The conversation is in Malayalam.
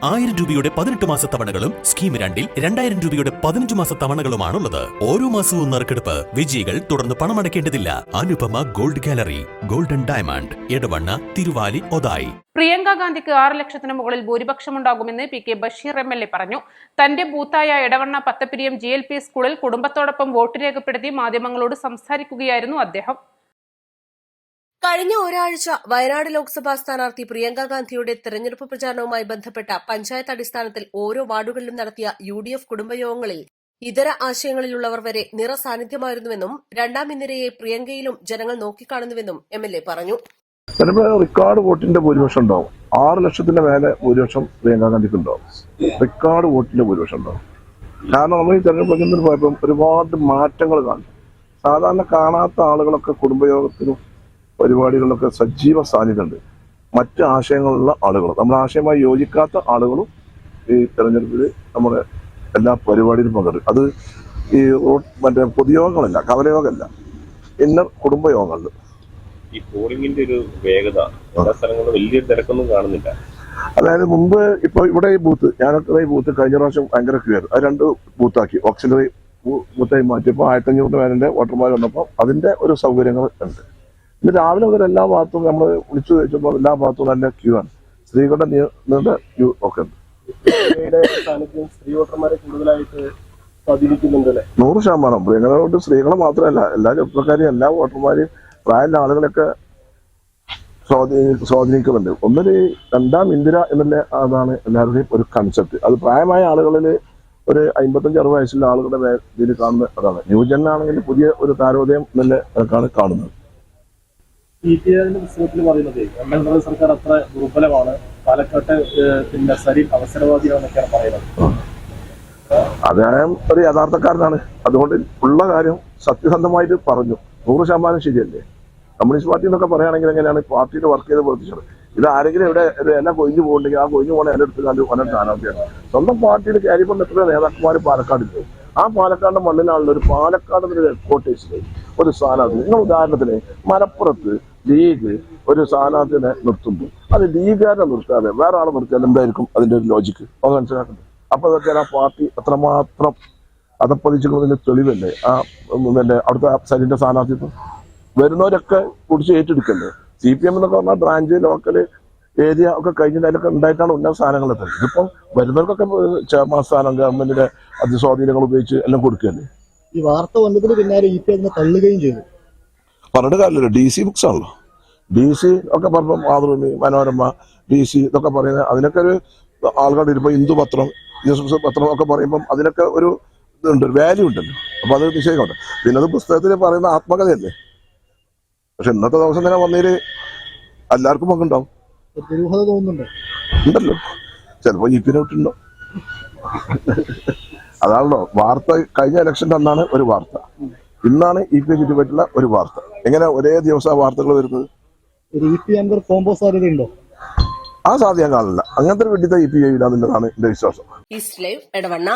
1000 രൂപയുടെ 18 മാസ തവണകളും സ്കീം 2-ൽ 2000 രൂപയുടെ 15 മാസ തവണകളുമാണുള്ളത്. ഓരോ മാസവും നറുക്കെടുപ്പ്. വിജയികൾ തുടർന്ന് പണമടയ്ക്കേണ്ടതില്ല. Anupama gold gallery, golden diamond, Edavanna, Thiruvali, Othayi. Priyanka ഗാന്ധിക്ക് 6 ലക്ഷത്തിന് മുകളിൽ ഭൂരിപക്ഷമുണ്ടാകുമെന്ന് പി.കെ. ബഷീർ എം.എൽ.എ. പറഞ്ഞു. തന്റെ ബൂത്തായ എടവണ്ണ പത്തപ്പിരിയം GLP സ്കൂളിൽ കുടുംബത്തോടൊപ്പം വോട്ട് രേഖപ്പെടുത്തി മാധ്യമങ്ങളോട് സംസാരിക്കുകയായിരുന്നു അദ്ദേഹം. കഴിഞ്ഞ ഒരാഴ്ച വയനാട് ലോക്സഭാ സ്ഥാനാർത്ഥി പ്രിയങ്ക ഗാന്ധിയുടെ തെരഞ്ഞെടുപ്പ് പ്രചാരണവുമായി ബന്ധപ്പെട്ട പഞ്ചായത്ത് അടിസ്ഥാനത്തിൽ ഓരോ വാർഡുകളിലും നടത്തിയ UDF കുടുംബയോഗങ്ങളിൽ ഇതര ആശയങ്ങളിലുള്ളവർ വരെ നിറസാന്നിധ്യമായിരുന്നുവെന്നും രണ്ടാം ഇന്ദിരയെ പ്രിയങ്കയിലും ജനങ്ങൾ നോക്കിക്കാണുന്നുവെന്നും MLA പറഞ്ഞു. റെക്കോർഡ് വോട്ടിന്റെ ഭൂരിപക്ഷം ഉണ്ടാവും. 6 ലക്ഷത്തിന്റെ മേലെ ഭൂരിപക്ഷം പ്രിയങ്ക ഗാന്ധിക്ക് ഉണ്ടാവും. റെക്കോർഡ് വോട്ടിന്റെ ഭൂരിപക്ഷം ഉണ്ടാവും. കാരണം നമ്മൾ ഈ തെരഞ്ഞെടുപ്പ് പോയപ്പോൾ ഒരുപാട് മാറ്റങ്ങൾ കാണും. സാധാരണ കാണാത്ത ആളുകളൊക്കെ കുടുംബയോഗത്തിനും പരിപാടികളിലൊക്കെ സജീവ സാന്നിധ്യമുണ്ട്. മറ്റ് ആശയങ്ങളുള്ള ആളുകൾ, നമ്മുടെ ആശയമായി യോജിക്കാത്ത ആളുകളും ഈ തെരഞ്ഞെടുപ്പിൽ നമ്മുടെ എല്ലാ പരിപാടിയിലും പങ്കെടുക്കും. അത് ഈ മറ്റേ പൊതുയോഗങ്ങളല്ല, കവലയോഗമല്ല, കുടുംബയോഗങ്ങളിൽ. ഈ പോളിംഗിന്റെ ഒരു വേഗത എല്ലാ സ്ഥലങ്ങളിലും വലിയ തിരക്കൊന്നും കാണുന്നില്ല. അതായത് മുമ്പ് ഇപ്പൊ ഇവിടെ ഈ ബൂത്ത്, ഞാനൊക്കെ ഈ ബൂത്ത് കഴിഞ്ഞ പ്രാവശ്യം ഭയങ്കര ക്യൂ ആയിരുന്നു. അത് 2 ബൂത്താക്കി, ഓക്സിലറി ബൂത്തായി മാറ്റിയപ്പോൾ 1500 പേരുടെ വോട്ടർമാർ വന്നപ്പോൾ അതിന്റെ ഒരു സൗകര്യങ്ങൾ ഉണ്ട്. ഇന്ന് രാവിലെ മുതൽ എല്ലാ ഭാഗത്തും നമ്മൾ വിളിച്ചു ചോദിച്ചപ്പോൾ എല്ലാ ഭാഗത്തും നല്ല ക്യൂ ആണ്. സ്ത്രീകളുടെ നീണ്ട ക്യൂ ഒക്കെ ഉണ്ട്. സ്ത്രീ വോട്ടർമാരെ കൂടുതലായിട്ട് സ്വാധീനിക്കുന്നുണ്ടല്ലേ? 100%. പ്രിയങ്കയോട്ട് സ്ത്രീകളെ മാത്രമല്ല, എല്ലാ ചെറുപ്പക്കാരെയും എല്ലാ വോട്ടർമാരെയും പ്രായമുള്ള ആളുകളൊക്കെ സ്വാധീനിക്കുന്നുണ്ട്. ഒന്നൊരു രണ്ടാം ഇന്ദിര എന്നുള്ള അതാണ് എല്ലാവരുടെയും ഒരു കൺസെപ്റ്റ്. അത് പ്രായമായ ആളുകളിൽ ഒരു 55-60 വയസ്സുള്ള ആളുകളുടെ ഇതിൽ കാണുന്ന അതാണ്. ന്യൂജനാണെങ്കിൽ പുതിയ ഒരു താരോദയം എന്നൊക്കെയാണ് കാണുന്നത്. പുസ്തകത്തിൽ പറയുന്നത് രണ്ടാം സർക്കാർ അത്ര ദുർബലമാണ്, പാലക്കാട്ട് പിന്നെ സരീൻ അവസരവാദിയാണെന്നൊക്കെയാണ് പറയുന്നത്. അദ്ദേഹം ഒരു യഥാർത്ഥക്കാരനാണ്. അതുകൊണ്ട് ഉള്ള കാര്യം സത്യസന്ധമായിട്ട് പറഞ്ഞു. 100% ശരിയല്ലേ? കമ്മ്യൂണിസ്റ്റ് പാർട്ടി എന്നൊക്കെ പറയുകയാണെങ്കിൽ എങ്ങനെയാണ് പാർട്ടിയിൽ വർക്ക് ചെയ്ത് പ്രവർത്തിച്ചത്? ഇത് ആരെങ്കിലും ഇവിടെ എല്ലാം കൊഴിഞ്ഞു പോകുന്നുണ്ടെങ്കിൽ ആ കൊഴിഞ്ഞു പോകണ എല്ലാം എടുത്ത് കണ്ട് വളരെ സ്ഥാനാർത്ഥിയാണ്. സ്വന്തം പാർട്ടിയിൽ ക്യാരി ചെയ്യുന്ന എത്ര നേതാക്കന്മാർ പാലക്കാടില്ല. ആ പാലക്കാടിന്റെ മണ്ണിലാണുള്ള ഒരു പാലക്കാട് ഹെഡ്ക്വാർട്ടേഴ്സിൽ ഒരു സ്ഥാനാർത്ഥി. നിങ്ങൾ ഉദാഹരണത്തിന് മലപ്പുറത്ത് ലീഗ് ഒരു സ്ഥാനാർത്ഥിനെ നിർത്തുമ്പോൾ അത് ലീഗുകാരെ നിർത്താതെ വേറെ ആളെ നിർത്തിയാൽ എന്തായിരിക്കും അതിന്റെ ഒരു ലോജിക്ക് അത് മനസ്സിലാക്കുന്നത്? അപ്പൊ അതൊക്കെ ആ പാർട്ടി അത്രമാത്രം അതപ്പതിച്ചിട്ടുള്ളതിന്റെ തെളിവല്ലേ ആ അവിടുത്തെ സരിന്റെ സ്ഥാനാർത്ഥിത്വം. വരുന്നവരൊക്കെ കുടിച്ച് ഏറ്റെടുക്കല്ലേ. CPM എന്നൊക്കെ പറഞ്ഞാൽ ബ്രാഞ്ച്, ലോക്കല്, ഏരിയ ഒക്കെ കഴിഞ്ഞിട്ട് അതിലൊക്കെ ഉണ്ടായിട്ടാണ് ഉന്നത സ്ഥാനങ്ങളെത്തുന്നത്. ഇതിപ്പം വരുന്നവർക്കൊക്കെ ചെയർമാൻ സ്ഥാനം ഗവൺമെന്റിന്റെ അതിസ്വാധീനങ്ങൾ ഉപയോഗിച്ച് എല്ലാം കൊടുക്കുകയല്ലേ. ഈ വാർത്ത വന്നതിന് പിന്നാലെ അതിനെ തള്ളുകയും ചെയ്തു. പറഞ്ഞിട്ട് കാര്യമില്ല. DC ബുക്സ് ആണല്ലോ. DC ഒക്കെ പറഞ്ഞപ്പോൾ മാതൃഭൂമി, മനോരമ, DC ഇതൊക്കെ പറയുന്നത് അതിനൊക്കെ ഒരു ആളുകളുടെ ഇപ്പൊ ഹിന്ദു പത്രം, ന്യൂസ് പത്രം ഒക്കെ പറയുമ്പം അതിനൊക്കെ ഒരു ഇതുണ്ട്, വാല്യൂ ഉണ്ടല്ലോ. അപ്പൊ അത് നിശ്ചയിക്കോട്ടെ. പിന്നെ അത് പുസ്തകത്തിൽ പറയുന്ന ആത്മകഥയല്ലേ. പക്ഷെ ഇന്നത്തെ ദിവസം തന്നെ വന്നതിൽ എല്ലാവർക്കും പങ്കുണ്ടാവും. ദുരൂഹത തോന്നുന്നുണ്ടോ? ഉണ്ടല്ലോ. ചിലപ്പോ ഇപ്പിനോട്ടുണ്ടോ. അതാണല്ലോ വാർത്ത. കഴിഞ്ഞ ഇലക്ഷന്റെ അന്നാണ് ഒരു വാർത്ത, ഇന്നാണ് EP ചുറ്റിപ്പറ്റിയുള്ള ഒരു വാർത്ത. എങ്ങനെ ഒരേ ദിവസം വാർത്തകൾ വരുന്നത്? കോംബോ സാധ്യതയുണ്ടോ? ആ സാധ്യത കാണില്ല. അങ്ങനത്തെ ഒരു വിഡിത്ത EP ചെയ്യില്ല എന്നുള്ളതാണ് എന്റെ വിശ്വാസം. East live Edavanna.